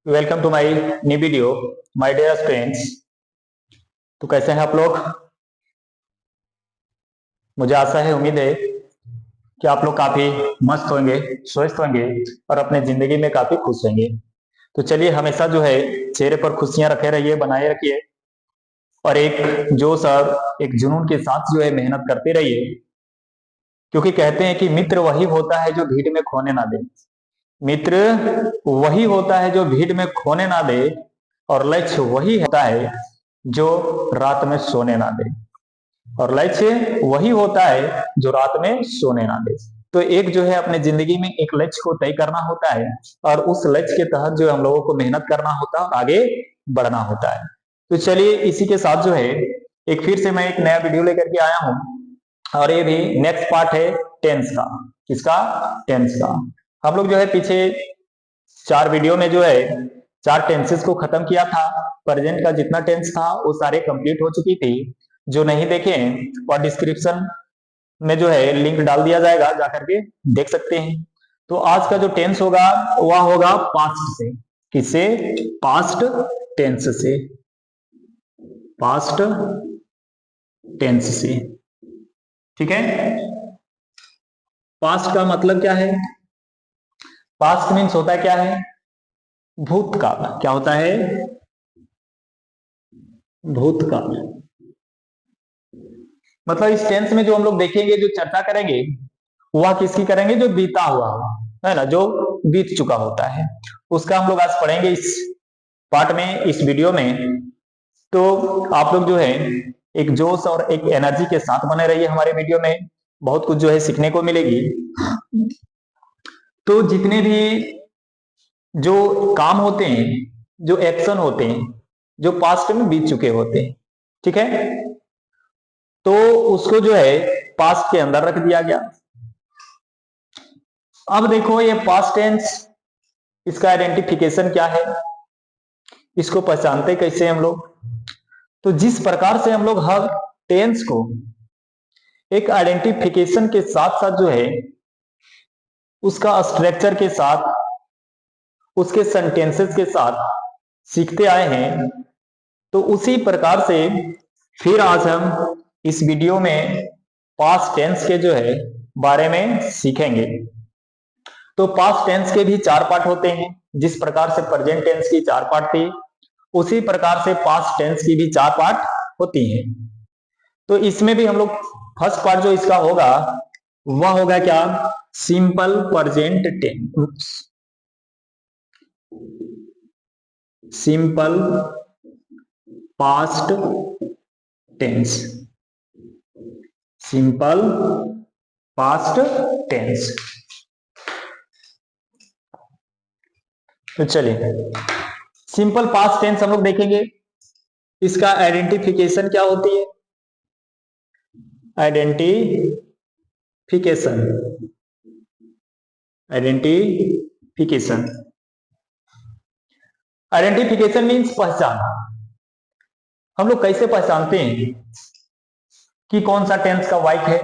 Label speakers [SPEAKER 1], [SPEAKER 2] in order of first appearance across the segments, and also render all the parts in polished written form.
[SPEAKER 1] Welcome to my new video my dear friends. तो कैसे हैं आप लोग? मुझे आशा है, उम्मीद है कि आप लोग काफी मस्त होंगे, स्वस्थ होंगे और अपने जिंदगी में काफी खुश होंगे। तो चलिए, हमेशा जो है चेहरे पर खुशियां रखे रहिए, बनाए रखिए और एक जोश और एक जुनून के साथ जो है मेहनत करते रहिए, क्योंकि कहते हैं कि मित्र वही होता है जो भीड़ में खोने ना दे। मित्र वही होता है जो भीड़ में खोने ना दे, और लक्ष्य वही होता है जो रात में सोने ना दे। और लक्ष्य वही होता है जो रात में सोने ना दे। तो एक जो है अपने जिंदगी में एक लक्ष्य को तय करना होता है, और उस लक्ष्य के तहत जो हम लोगों को मेहनत करना होता है और आगे बढ़ना होता है। तो चलिए, इसी के साथ जो है एक फिर से मैं एक नया वीडियो लेकर के आया हूं, और ये भी नेक्स्ट पार्ट है टेंस का। किसका? टेंस का। हम लोग जो है पीछे 4 वीडियो में जो है 4 टेंसेस को खत्म किया था। प्रेजेंट का जितना टेंस था वो सारे कंप्लीट हो चुकी थी। जो नहीं देखे और डिस्क्रिप्शन में जो है लिंक डाल दिया जाएगा, जाकर के देख सकते हैं। तो आज का जो टेंस होगा वह होगा पास्ट से। किससे? पास्ट टेंस से। पास्ट टेंस से, ठीक है। पास्ट का मतलब क्या है? पास्ट मीन्स होता है क्या है? भूतकाल। क्या होता है? भूतकाल। मतलब इस टेंस में जो हम लोग देखेंगे, जो चर्चा करेंगे, वह किसकी करेंगे? जो बीता हुआ है ना, जो बीत चुका होता है, उसका हम लोग आज पढ़ेंगे इस पार्ट में, इस वीडियो में। तो आप लोग जो है एक जोश और एक एनर्जी के साथ बने रहिए हमारे वीडियो में। बहुत कुछ जो है सीखने को मिलेगी। तो जितने भी जो काम होते हैं, जो एक्शन होते हैं, जो पास्ट में बीत चुके होते हैं, ठीक है, तो उसको जो है पास्ट के अंदर रख दिया गया। अब देखो, ये पास्ट टेंस, इसका आइडेंटिफिकेशन क्या है, इसको पहचानते कैसे हम लोग? तो जिस प्रकार से हम लोग हर टेंस को एक आइडेंटिफिकेशन के साथ साथ जो है उसका स्ट्रक्चर के साथ, उसके सेंटेंसेस के साथ सीखते आए हैं, तो उसी प्रकार से फिर आज हम इस वीडियो में पास्ट टेंस के जो है बारे में सीखेंगे। तो पास्ट टेंस के भी 4 पार्ट होते हैं। जिस प्रकार से प्रेजेंट टेंस की 4 पार्ट थी, उसी प्रकार से पास्ट टेंस की भी 4 पार्ट होती हैं। तो इसमें भी हम लोग फर्स्ट पार्ट जो इसका होगा वह होगा क्या? Simple present tense. Simple past tense. Simple past tense. तो चलिए, सिंपल पास्ट टेंस हम लोग देखेंगे। इसका आइडेंटिफिकेशन क्या होती है? आइडेंटिफिकेशन। आइडेंटिफिकेशन। आइडेंटिफिकेशन मीन्स पहचान। हम लोग कैसे पहचानते हैं कि कौन सा टेंस का वाइफ है?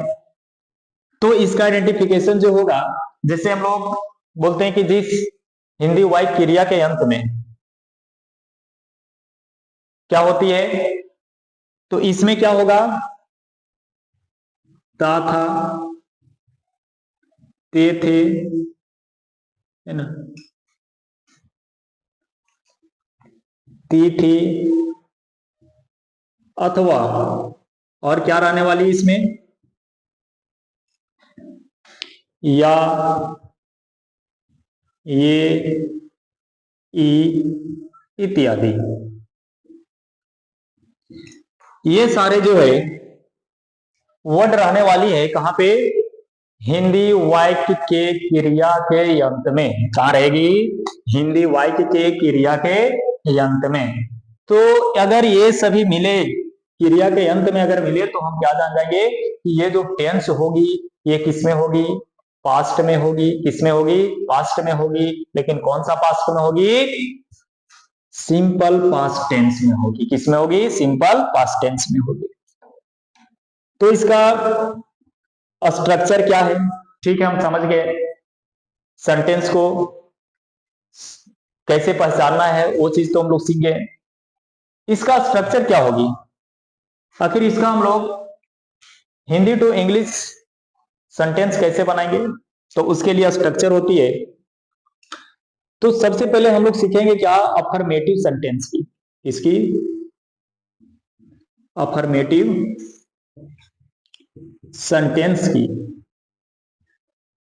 [SPEAKER 1] तो इसका आइडेंटिफिकेशन जो होगा, जैसे हम लोग बोलते हैं कि जिस हिंदी वाइफ क्रिया के अंत में क्या होती है, तो इसमें क्या होगा? ता था, ते थे, है ना, ती थी, अथवा, और क्या रहने वाली इसमें? या, ये, ई, इत्यादि। ये सारे जो है वर्ड रहने वाली है कहां पे? हिंदी वाक्य के क्रिया के अंत में। कहां रहेगी? हिंदी वाक्य के क्रिया के अंत में। तो अगर ये सभी मिले, क्रिया के अंत में अगर मिले, तो हम क्या जान जाएंगे कि ये जो टेंस होगी ये किसमें होगी? पास्ट में होगी। किसमें होगी? पास्ट में होगी। लेकिन कौन सा पास्ट में होगी? सिंपल पास्ट टेंस में होगी। किसमें होगी? सिंपल पास्ट टेंस में होगी। तो इसका स्ट्रक्चर क्या है? ठीक है, हम समझ गए। सेंटेंस को कैसे पहचानना है वो चीज तो हम लोग सीख गए। इसका स्ट्रक्चर क्या होगी, आखिर इसका हम लोग हिंदी टू इंग्लिश सेंटेंस कैसे बनाएंगे, तो उसके लिए स्ट्रक्चर होती है। तो सबसे पहले हम लोग सीखेंगे क्या, अफर्मेटिव सेंटेंस की। इसकी अफर्मेटिव सेंटेंस की।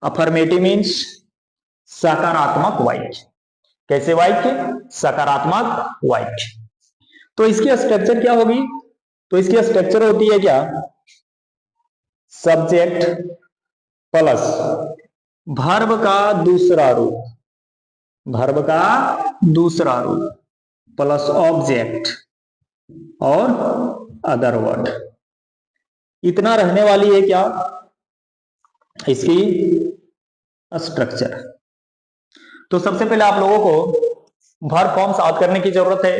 [SPEAKER 1] अफर्मेटिव मीन्स सकारात्मक वाक्य। कैसे वाक्य, सकारात्मक वाक्य। तो इसकी स्ट्रक्चर क्या होगी, तो इसकी स्ट्रक्चर होती है क्या, सब्जेक्ट प्लस वर्ब का दूसरा रूप, वर्ब का दूसरा रूप प्लस ऑब्जेक्ट और अदर वर्ड। इतना रहने वाली है क्या इसकी स्ट्रक्चर। तो सबसे पहले आप लोगों को वर्ब फॉर्म्स याद करने की जरूरत है।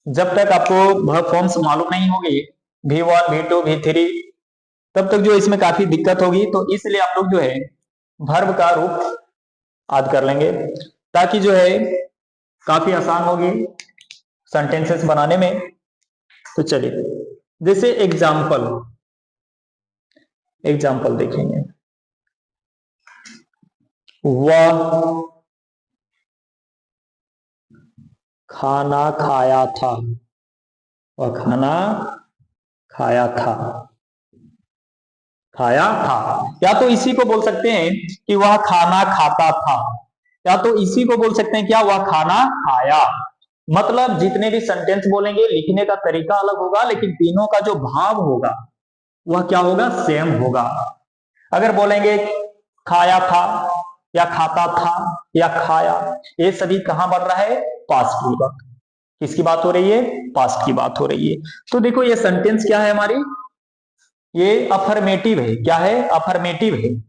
[SPEAKER 1] जब तक आपको वर्ब फॉर्म्स मालूम नहीं होगी, V1, V2, V3, तब तक जो इसमें काफी दिक्कत होगी। तो इसलिए आप लोग जो है वर्ब का रूप याद कर लेंगे, ताकि जो है काफी आसान होगी सेंटेंसेस बनाने में। तो चलिए, जैसे एग्जाम्पल देखेंगे। वह खाना खाया था, वह खाना खाया था, खाया था। या तो इसी को बोल सकते हैं कि वह खाना खाता था, या तो इसी को बोल सकते हैं क्या, वह खाना खाया। मतलब जितने भी सेंटेंस बोलेंगे लिखने का तरीका अलग होगा, लेकिन तीनों का जो भाव होगा वह क्या होगा, सेम होगा। अगर बोलेंगे खाया था या खाता था या खाया, ये सभी कहां बन रहा है, पास्ट की बात। किसकी बात हो रही है, पास्ट की बात हो रही है। तो देखो ये सेंटेंस क्या है हमारी, ये अफर्मेटिव है। क्या है, अफर्मेटिव है।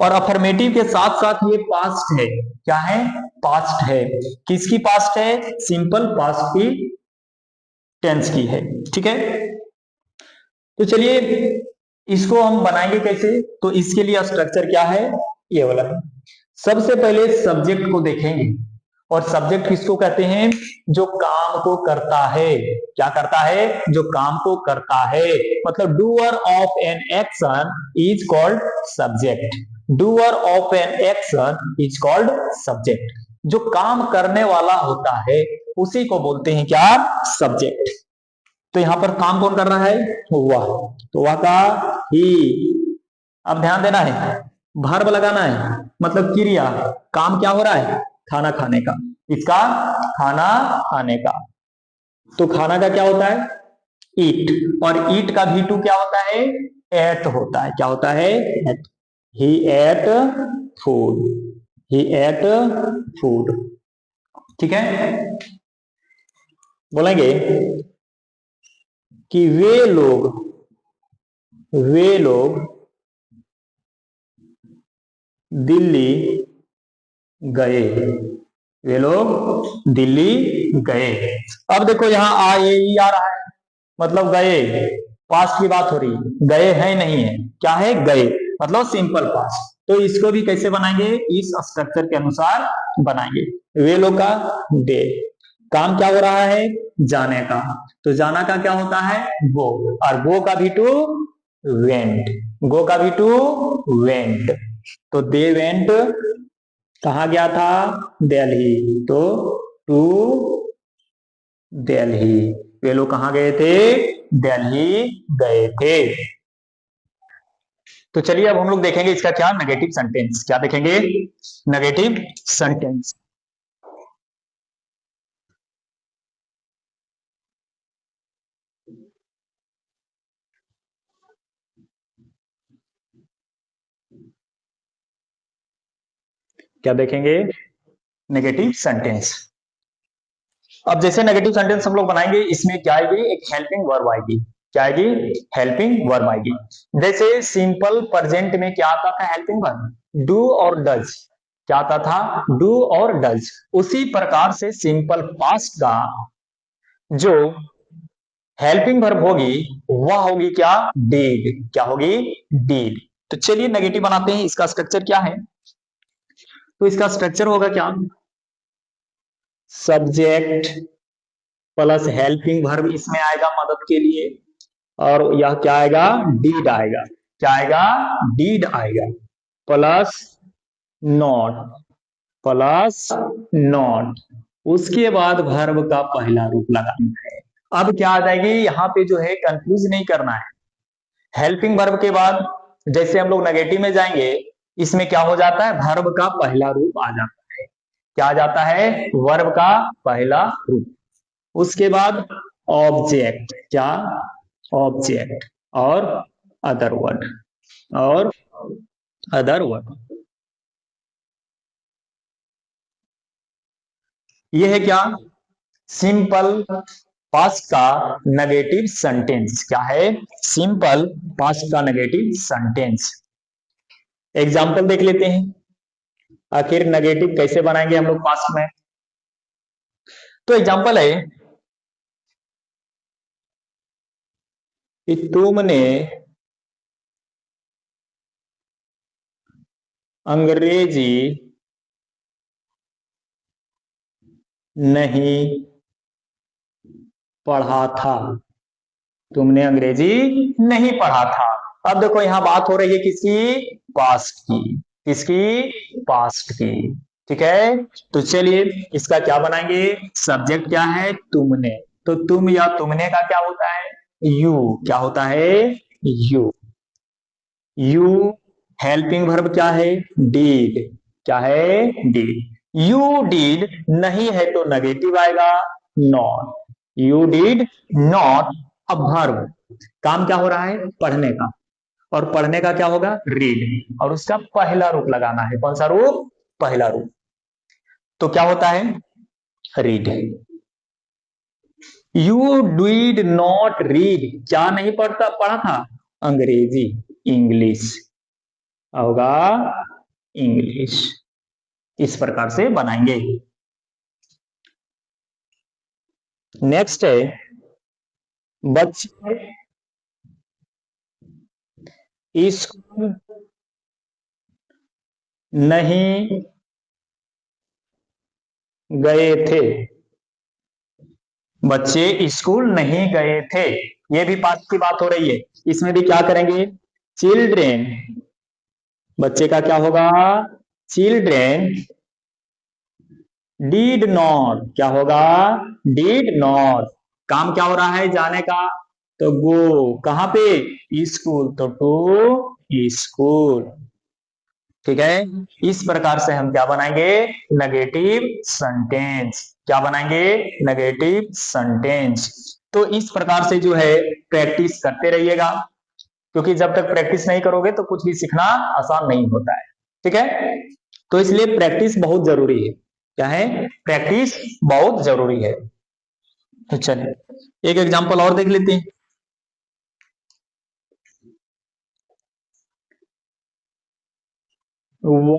[SPEAKER 1] और अफर्मेटिव के साथ साथ ये पास्ट है। क्या है, पास्ट है। किसकी पास्ट है, सिंपल पास्ट की टेंस की है। ठीक है, तो चलिए इसको हम बनाएंगे कैसे। तो इसके लिए स्ट्रक्चर क्या है, ये वाला है। सबसे पहले सब्जेक्ट को देखेंगे, और सब्जेक्ट किसको कहते हैं, जो काम को करता है। क्या करता है, जो काम को करता है। मतलब doer of an action is called subject. Doer of an action is called subject. जो काम करने वाला होता है उसी को बोलते हैं क्या, सब्जेक्ट। तो यहां पर काम कौन कर रहा है, वह। तो वह का ही। अब ध्यान देना है, वर्ब लगाना है, मतलब क्रिया। काम क्या हो रहा है, खाना खाने का। इसका खाना खाने का। तो खाना का क्या होता है, ईट। और ईट का भी टू क्या होता है, एट होता है। क्या होता है, एट। ही एट फूड, ही एट फूड। ठीक है, बोलेंगे कि वे लोग दिल्ली गए, वे लोग दिल्ली गए। अब देखो यहां आ ये ई आ रहा है, मतलब गए, पास्ट की बात हो रही है। गए हैं नहीं है, क्या है, गए, मतलब सिंपल पास्ट। तो इसको भी कैसे बनाएंगे, इस स्ट्रक्चर के अनुसार बनाएंगे। वे लोग का दे, काम क्या हो रहा है, जाने का। तो जाना का क्या होता है, गो। और गो का भी टू वेंट, गो का भी टू वेंट। तो दे वेंट कहा गया था, दिल्ली। तो टू दिल्ली, वे लोग कहां गए थे, दिल्ली गए थे। तो चलिए अब हम लोग देखेंगे इसका क्या, नेगेटिव सेंटेंस। क्या देखेंगे, नेगेटिव सेंटेंस। क्या देखेंगे, नेगेटिव सेंटेंस। अब जैसे नेगेटिव सेंटेंस हम लोग बनाएंगे, इसमें क्या आएगी, एक हेल्पिंग वर्ब आएगी। क्या आएगी, हेल्पिंग वर्ब आएगी। जैसे सिंपल प्रेजेंट में क्या आता था, हेल्पिंग वर्ब, डू और डज। क्या आता था, डू और डज। उसी प्रकार से सिंपल पास्ट का जो हेल्पिंग वर्ब होगी वह होगी क्या, डीड। क्या होगी, डीड। तो चलिए नेगेटिव बनाते हैं। इसका स्ट्रक्चर क्या है, तो इसका स्ट्रक्चर होगा क्या, सब्जेक्ट प्लस हेल्पिंग वर्ब इसमें आएगा मदद के लिए, और यह क्या आएगा, डीड आएगा। क्या आएगा, डीड आएगा, प्लस नॉट, प्लस नॉट। उसके बाद वर्ब का पहला रूप लगाना है। अब क्या आ जाएगी, यहाँ पे जो है कंफ्यूज नहीं करना है। हेल्पिंग वर्ब के बाद जैसे हम लोग नेगेटिव में जाएंगे, इसमें क्या हो जाता है, वर्ब का पहला रूप आ जाता है। क्या आ जाता है, वर्ब का पहला रूप। उसके बाद ऑब्जेक्ट, क्या, ऑब्जेक्ट और अदर वर्ड, और अदर वर्ड। ये है क्या, सिंपल पास्ट का नेगेटिव सेंटेंस। क्या है, सिंपल पास्ट का नेगेटिव सेंटेंस। एग्जाम्पल देख लेते हैं, आखिर नेगेटिव कैसे बनाएंगे हम लोग पास्ट में। तो एग्जाम्पल है कि तुमने अंग्रेजी नहीं पढ़ा था। तुमने अंग्रेजी नहीं पढ़ा था। अब देखो यहां बात हो रही है किसकी, पास्ट की। किसकी, पास्ट की। ठीक है, तो चलिए इसका क्या बनाएंगे, सब्जेक्ट क्या है, तुमने। तो तुम या तुमने का क्या होता है, यू। क्या होता है, यू। यू। हेल्पिंग वर्ब क्या है, डीड। क्या है, डीड। यू डीड नहीं है तो नेगेटिव आएगा, नॉट। You did not. अब वर्ब, काम क्या हो रहा है, पढ़ने का, और पढ़ने का क्या होगा, रीड, और उसका पहला रूप लगाना है। कौन सा रूप, पहला रूप। तो क्या होता है, read. You did not read, क्या नहीं पढ़ा था, अंग्रेजी, इंग्लिश होगा, इंग्लिश। इस प्रकार से बनाएंगे। नेक्स्ट है, बच्चे स्कूल नहीं गए थे। बच्चे स्कूल नहीं गए थे, ये भी पास्ट की बात हो रही है। इसमें भी क्या करेंगे, चिल्ड्रेन। बच्चे का क्या होगा, चिल्ड्रेन डीड नॉट। क्या होगा, डीड नॉट। काम क्या हो रहा है, जाने का, तो गो, कहां पे, स्कूल, तो टू स्कूल। ठीक है, इस प्रकार से हम क्या बनाएंगे, नेगेटिव सेंटेंस। क्या बनाएंगे, नेगेटिव सेंटेंस। तो इस प्रकार से जो है प्रैक्टिस करते रहिएगा, क्योंकि जब तक प्रैक्टिस नहीं करोगे तो कुछ भी सीखना आसान नहीं होता है। ठीक है, तो इसलिए प्रैक्टिस बहुत जरूरी है। क्या है, प्रैक्टिस बहुत जरूरी है। तो चलिए एक एग्जांपल और देख लेते हैं। वो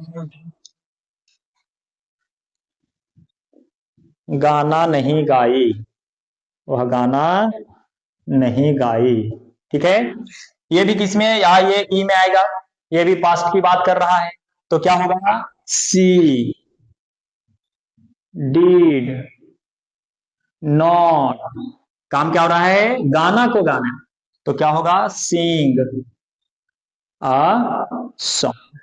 [SPEAKER 1] गाना नहीं गाई, वह गाना नहीं गाई। ठीक है, ये भी किसमें, या ये ई में आएगा, ये भी पास्ट की बात कर रहा है। तो क्या होगा, सी डीड नॉट। काम क्या हो रहा है, गाना को गाना, तो क्या होगा, सिंग अ सॉन्ग।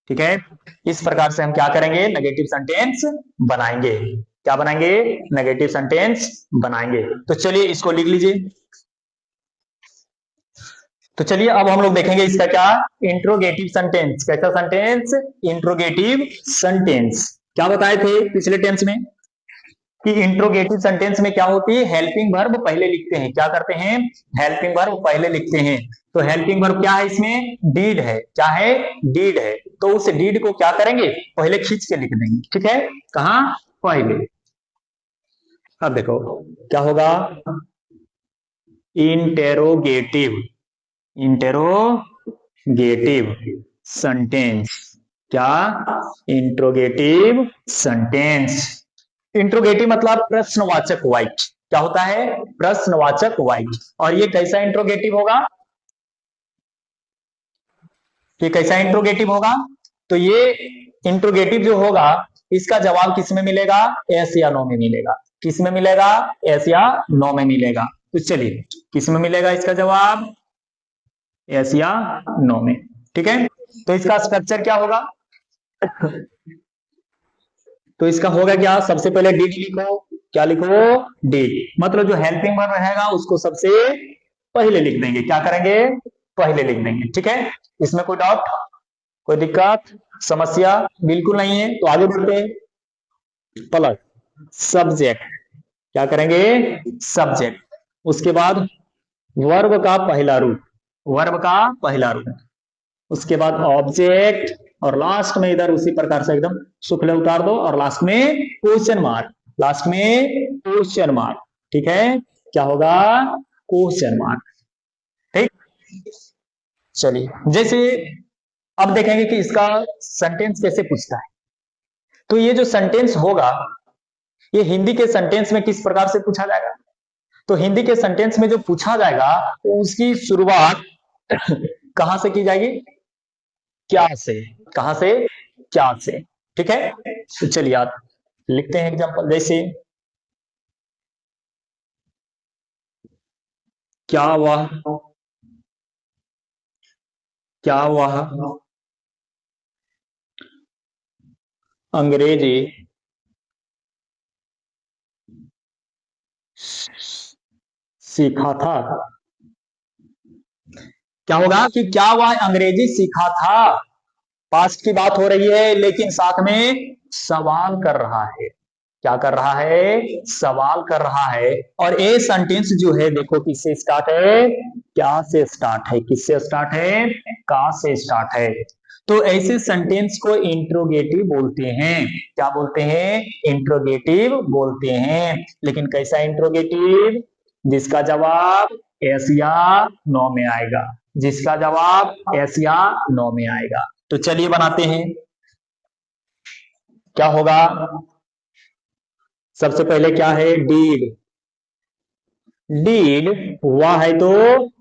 [SPEAKER 1] ठीक है, इस प्रकार से हम क्या करेंगे, नेगेटिव सेंटेंस बनाएंगे। क्या बनाएंगे, नेगेटिव सेंटेंस बनाएंगे। तो चलिए इसको लिख लीजिए। तो चलिए अब हम लोग देखेंगे इसका क्या, इंट्रोगेटिव सेंटेंस। कैसा सेंटेंस, इंट्रोगेटिव सेंटेंस। क्या बताए थे पिछले टेंस में कि इंट्रोगेटिव सेंटेंस में क्या होती है, हेल्पिंग वर्ब पहले लिखते हैं। क्या करते हैं, हेल्पिंग वर्ब पहले लिखते हैं। तो हेल्पिंग वर्ब क्या है, इसमें डीड है। क्या है, डीड है। तो उस डीड को क्या करेंगे, पहले खींच के लिख देंगे। ठीक है, कहा, पहले। अब देखो क्या होगा, इंटेरोगेटिव, इंटेरोगेटिव सेंटेंस। क्या, इंट्रोगेटिव सेंटेंस। इंट्रोगेटिव मतलब प्रश्नवाचक वाक्य। क्या होता है, प्रश्नवाचक वाक्य। और ये कैसा इंट्रोगेटिव होगा, ये कैसा इंट्रोगेटिव होगा, तो ये इंट्रोगेटिव जो होगा इसका जवाब किस में मिलेगा? यस या नो में मिलेगा। किस में मिलेगा? यस या नो में मिलेगा। तो चलिए किस में मिलेगा इसका जवाब? यस या नो में। ठीक है, तो इसका स्ट्रक्चर क्या होगा? तो इसका होगा क्या? सबसे पहले डिड लिखो। क्या लिखो? डिड। मतलब जो हेल्पिंग वर्ब रहेगा उसको सबसे पहले लिख देंगे। क्या करेंगे? पहले लिख देंगे। ठीक है, इसमें कोई डाउट, कोई दिक्कत, समस्या? बिल्कुल नहीं है। तो आगे बढ़ते हैं। Plus subject. क्या करेंगे? सब्जेक्ट। उसके बाद वर्ब का पहला रूप, वर्ब का पहला रूप, उसके बाद ऑब्जेक्ट, और लास्ट में इधर उसी प्रकार से एकदम शुक्ल उतार दो, और लास्ट में क्वेश्चन मार्क, लास्ट में क्वेश्चन मार्क। ठीक है, क्या होगा? Question mark. ठीक, चलिए जैसे अब देखेंगे कि इसका सेंटेंस कैसे पूछता है। तो ये जो सेंटेंस होगा ये हिंदी के सेंटेंस में किस प्रकार से पूछा जाएगा? तो हिंदी के सेंटेंस में जो पूछा जाएगा तो उसकी शुरुआत कहां से की जाएगी? क्या से। कहां से? क्या से। ठीक है, तो चलिए आप लिखते हैं एग्जांपल। जैसे क्या वह, क्या वह अंग्रेजी सीखा था? क्या होगा कि क्या वह अंग्रेजी सीखा था? पास्ट की बात हो रही है लेकिन साथ में सवाल कर रहा है। क्या कर रहा है? सवाल कर रहा है। और ए सेंटेंस जो है देखो किससे स्टार्ट है? क्या से स्टार्ट है। किससे स्टार्ट है? का से स्टार्ट है। तो ऐसे सेंटेंस को इंट्रोगेटिव बोलते हैं। क्या बोलते हैं? इंट्रोगेटिव बोलते हैं। लेकिन कैसा इंट्रोगेटिव? जिसका जवाब यस या नो में आएगा। जिसका जवाब यस या नो में आएगा। तो चलिए बनाते हैं। क्या होगा? सबसे पहले क्या है? डीड। डीड हुआ है तो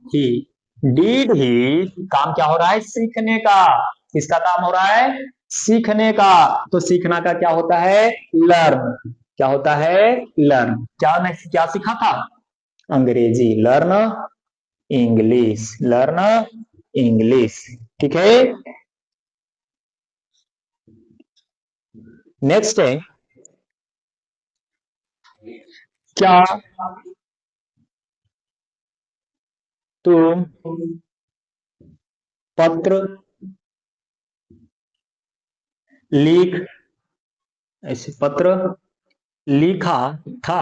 [SPEAKER 1] ही। डीड ही, काम क्या हो रहा है? सीखने का। किसका काम हो रहा है? सीखने का। तो सीखना का क्या होता है? लर्न। क्या होता है? लर्न। क्या क्या सीखा था? अंग्रेजी। Learn English. Learn English. ठीक है, नेक्स्ट है क्या तुम पत्र लिख, ऐसे पत्र लिखा था?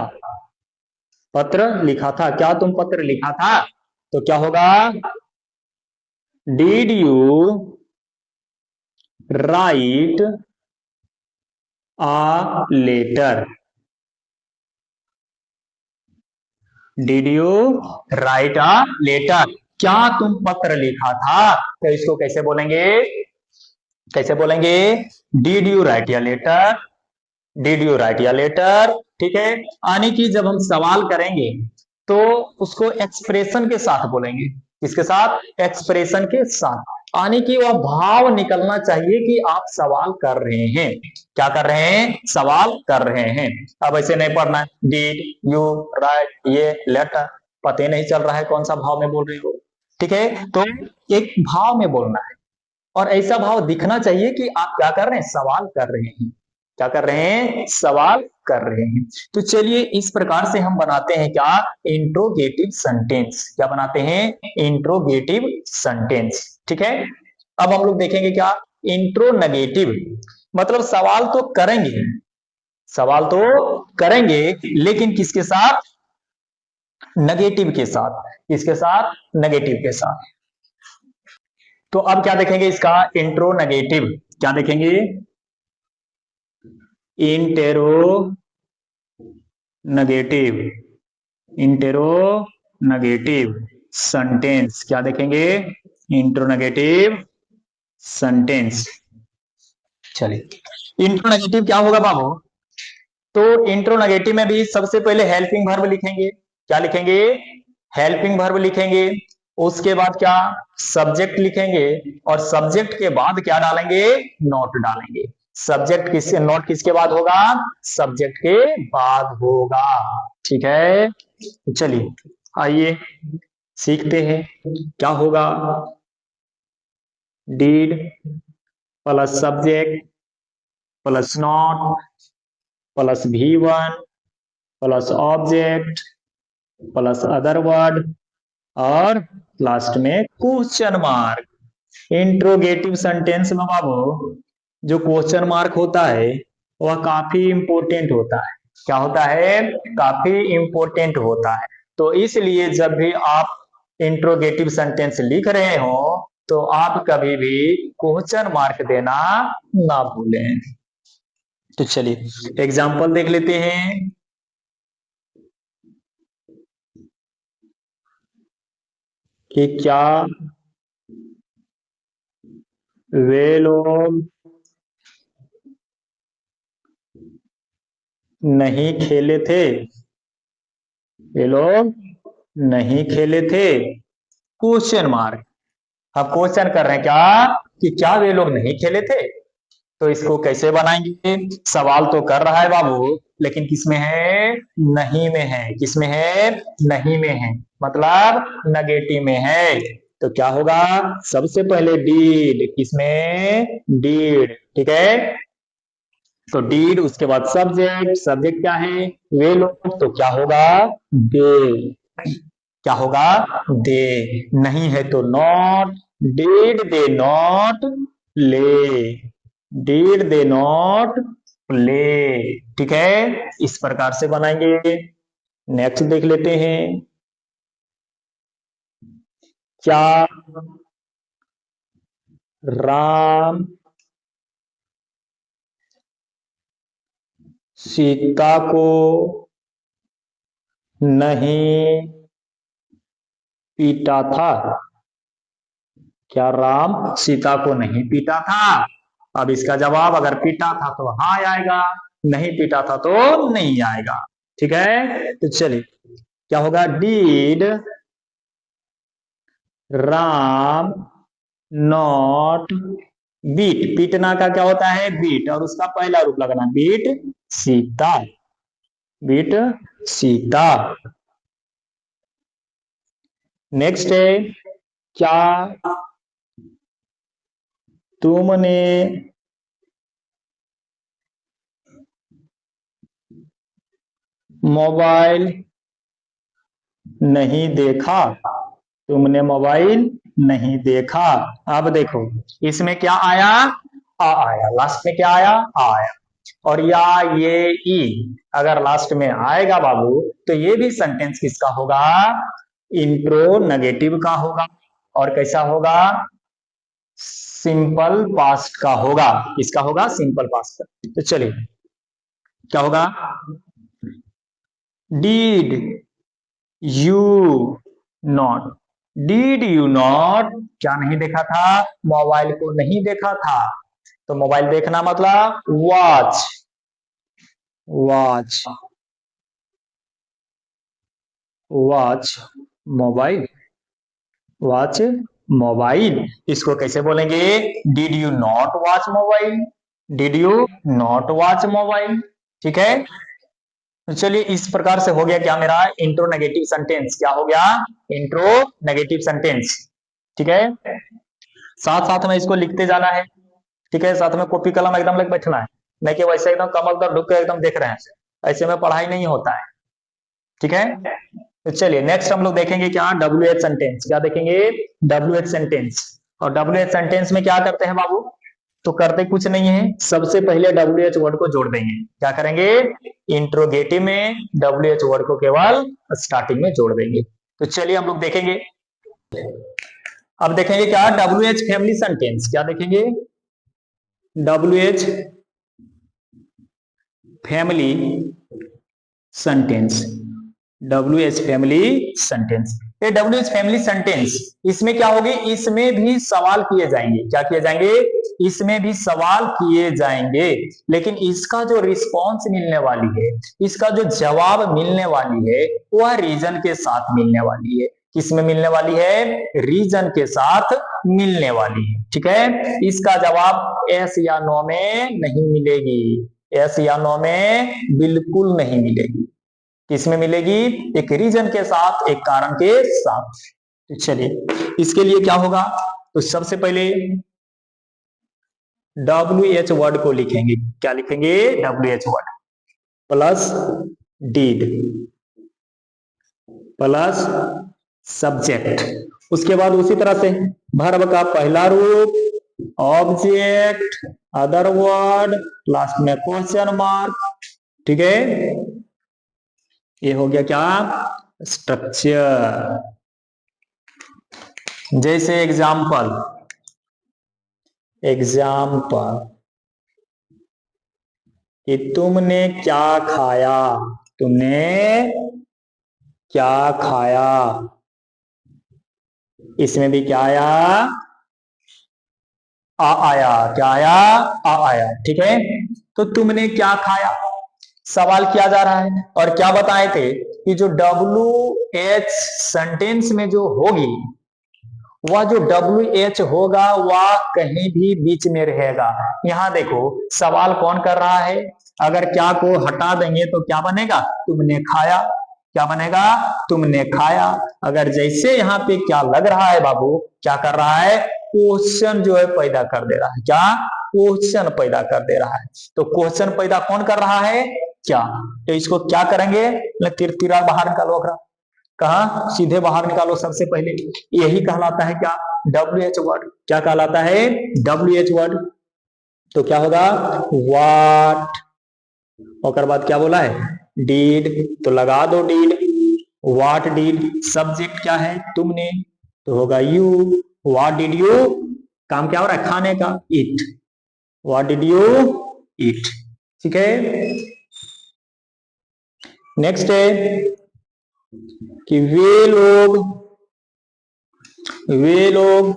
[SPEAKER 1] पत्र लिखा था। क्या तुम पत्र लिखा था? तो क्या होगा? Did you write a letter? Did you write a letter? क्या तुम पत्र लिखा था? तो इसको कैसे बोलेंगे? कैसे बोलेंगे? डिड यू राइट या लेटर? डिड यू राइट या लेटर? ठीक है, आने की जब हम सवाल करेंगे तो उसको एक्सप्रेशन के साथ बोलेंगे। किसके साथ? एक्सप्रेशन के साथ। आने की वह भाव निकलना चाहिए कि आप सवाल कर रहे हैं। क्या कर रहे हैं? सवाल कर रहे हैं। अब ऐसे नहीं पढ़ना है डिड यू राइट ये लेटर, पता ही नहीं चल रहा है कौन सा भाव में बोल रहे हो। ठीक है, तो एक भाव में बोलना है और ऐसा भाव दिखना चाहिए कि आप क्या कर रहे हैं? सवाल कर रहे हैं। क्या कर रहे हैं? सवाल कर रहे हैं। तो चलिए इस प्रकार से हम बनाते हैं क्या? Interrogative sentence. क्या बनाते हैं? Interrogative sentence. ठीक है, अब हम लोग देखेंगे क्या? इंट्रोनेगेटिव। मतलब सवाल तो करेंगे, सवाल तो करेंगे लेकिन किसके साथ? नेगेटिव के साथ। किसके साथ? नेगेटिव के साथ। तो अब क्या देखेंगे इसका? इंट्रोनेगेटिव। क्या देखेंगे? Interro negative. Interronegative sentence. क्या देखेंगे? Interronegative sentence. चलिए इंट्रोनेगेटिव क्या होगा बाबू? तो इंट्रोनेगेटिव में भी सबसे पहले हेल्पिंग वर्ब लिखेंगे। क्या लिखेंगे? हेल्पिंग वर्ब लिखेंगे। उसके बाद क्या? सब्जेक्ट लिखेंगे और सब्जेक्ट के बाद क्या डालेंगे? नोट डालेंगे। सब्जेक्ट किससे, नॉट किसके बाद होगा, सब्जेक्ट के बाद होगा। ठीक है, चलिए आइए सीखते हैं क्या होगा। Did plus subject plus not plus V1 plus object plus other word और लास्ट में क्वेश्चन मार्क। इंट्रोगेटिव सेंटेंस में बाबू जो क्वेश्चन मार्क होता है वह काफी इंपॉर्टेंट होता है। क्या होता है, काफी इंपॉर्टेंट होता है। तो इसलिए जब भी आप इंट्रोगेटिव सेंटेंस लिख रहे हो तो आप कभी भी क्वेश्चन मार्क देना ना भूलें। तो चलिए एग्जाम्पल देख लेते हैं। कि क्या वे लोग नहीं खेले थे, वे लोग नहीं खेले थे, क्वेश्चन मार्क। अब क्वेश्चन कर रहे हैं क्या, कि क्या वे लोग नहीं खेले थे। तो इसको कैसे बनाएंगे, सवाल तो कर रहा है बाबू लेकिन किसमें है, नहीं में है। किसमें है, नहीं में है, मतलब नेगेटिव में है। तो क्या होगा, सबसे पहले डीड, किसमें, डीड। ठीक है, तो डीड, उसके बाद सब्जेक्ट, सब्जेक्ट क्या है, वे लोग, तो क्या होगा, दे। क्या होगा, दे। नहीं है तो not, did they not play, did they not play. ठीक है, इस प्रकार से बनाएंगे। नेक्स्ट देख लेते हैं। क्या राम सीता को नहीं पीटा था, क्या राम सीता को नहीं पीटा था। अब इसका जवाब अगर पीटा था तो हाँ आएगा, नहीं पीटा था तो नहीं आएगा। ठीक है, तो चलिए क्या होगा, डीड राम नॉट बीट, पीटना का क्या होता है, बीट, और उसका पहला रूप लगाना, beat Sita, beat Sita. Next है, क्या तुमने मोबाइल नहीं देखा, तुमने मोबाइल नहीं देखा। अब देखो इसमें क्या आया, आ आया, लास्ट में क्या आया, आ आया। और या ये ई अगर लास्ट में आएगा बाबू तो ये भी सेंटेंस किसका होगा, इंट्रो नेगेटिव का होगा। और कैसा होगा, सिंपल पास्ट का होगा। किसका होगा, सिंपल पास्ट का। तो चलिए क्या होगा, did you not, did you not, क्या नहीं देखा था, मोबाइल को नहीं देखा था। तो मोबाइल देखना मतलब watch, watch, watch mobile, watch mobile. इसको कैसे बोलेंगे, did you not watch mobile, did you not watch mobile. ठीक है, तो चलिए इस प्रकार से हो गया क्या मेरा इंट्रो नेगेटिव सेंटेंस, क्या हो गया, इंट्रो नेगेटिव सेंटेंस। ठीक है, साथ साथ में इसको लिखते जाना है। ठीक है, साथ में कॉपी कलम एकदम लग बैठना है, नहीं कि वैसे एकदम कमल तर ढुक के एकदम देख रहे हैं, ऐसे में पढ़ाई नहीं होता है। ठीक है, तो चलिए नेक्स्ट हम लोग देखेंगे क्या, WH सेंटेंस। क्या देखेंगे, WH सेंटेंस। और WH सेंटेंस में क्या करते हैं बाबू, तो करते कुछ नहीं है, सबसे पहले WH वर्ड को जोड़ देंगे। क्या करेंगे, इंट्रोगेटिव में WH वर्ड को केवल स्टार्टिंग में जोड़ देंगे। तो चलिए हम लोग देखेंगे। अब देखेंगे क्या, WH फैमिली सेंटेंस। क्या देखेंगे, WH family sentence, WH family sentence. ये WH फैमिली सेंटेंस, इसमें क्या होगी, इसमें भी सवाल किए जाएंगे। क्या किए जाएंगे, इसमें भी सवाल किए जाएंगे, लेकिन इसका जो रिस्पॉन्स मिलने वाली है, इसका जो जवाब मिलने वाली है वह रीजन के साथ मिलने वाली है। किसमें मिलने वाली है? रीजन के साथ मिलने वाली है। ठीक है, इसका जवाब यस या नो में नहीं मिलेगी, यस या नो में बिल्कुल नहीं मिलेगी। किसमें मिलेगी? एक रीजन के साथ, एक कारण के साथ। तो चलिए इसके लिए क्या होगा, तो सबसे पहले WH वर्ड को लिखेंगे। क्या लिखेंगे? WH word plus did plus subject. उसके बाद उसी तरह से वर्ब का पहला रूप ऑब्जेक्ट, अदर वर्ड, लास्ट में क्वेश्चन मार्क। ठीक है, ये हो गया क्या? स्ट्रक्चर। जैसे एग्जाम्पल कि तुमने क्या खाया, तुमने क्या खाया। इसमें भी क्या आया? आ आया। क्या आया? आ आया। ठीक है, तो तुमने क्या खाया सवाल किया जा रहा है। और क्या बताए थे कि जो WH सेंटेंस में जो होगी, वह जो WH होगा वह कहीं भी बीच में रहेगा। यहां देखो सवाल कौन कर रहा है, अगर क्या को हटा देंगे तो क्या बनेगा? तुमने खाया। क्या बनेगा? तुमने खाया। अगर जैसे यहाँ पे क्या लग रहा है बाबू, क्या कर रहा है? क्वेश्चन जो है पैदा कर दे रहा है। क्या? क्वेश्चन पैदा कर दे रहा है। तो क्वेश्चन पैदा कौन कर रहा है? क्या। तो इसको क्या करेंगे? तिरतिरा बाहर निकालो। कहा? सीधे बाहर निकालो सबसे पहले। यही कहलाता है क्या? WH word. क्या कहलाता है? WH word. तो क्या होगा? व्हाट, और बाद क्या बोला है? डीड। तो लगा दो डीड, व्हाट डीड। सब्जेक्ट क्या है? तुमने, तो होगा यू। व्हाट डिड यू, काम क्या हो रहा है? खाने का, eat. What did you eat. ठीक है, नेक्स्ट है कि वे लोग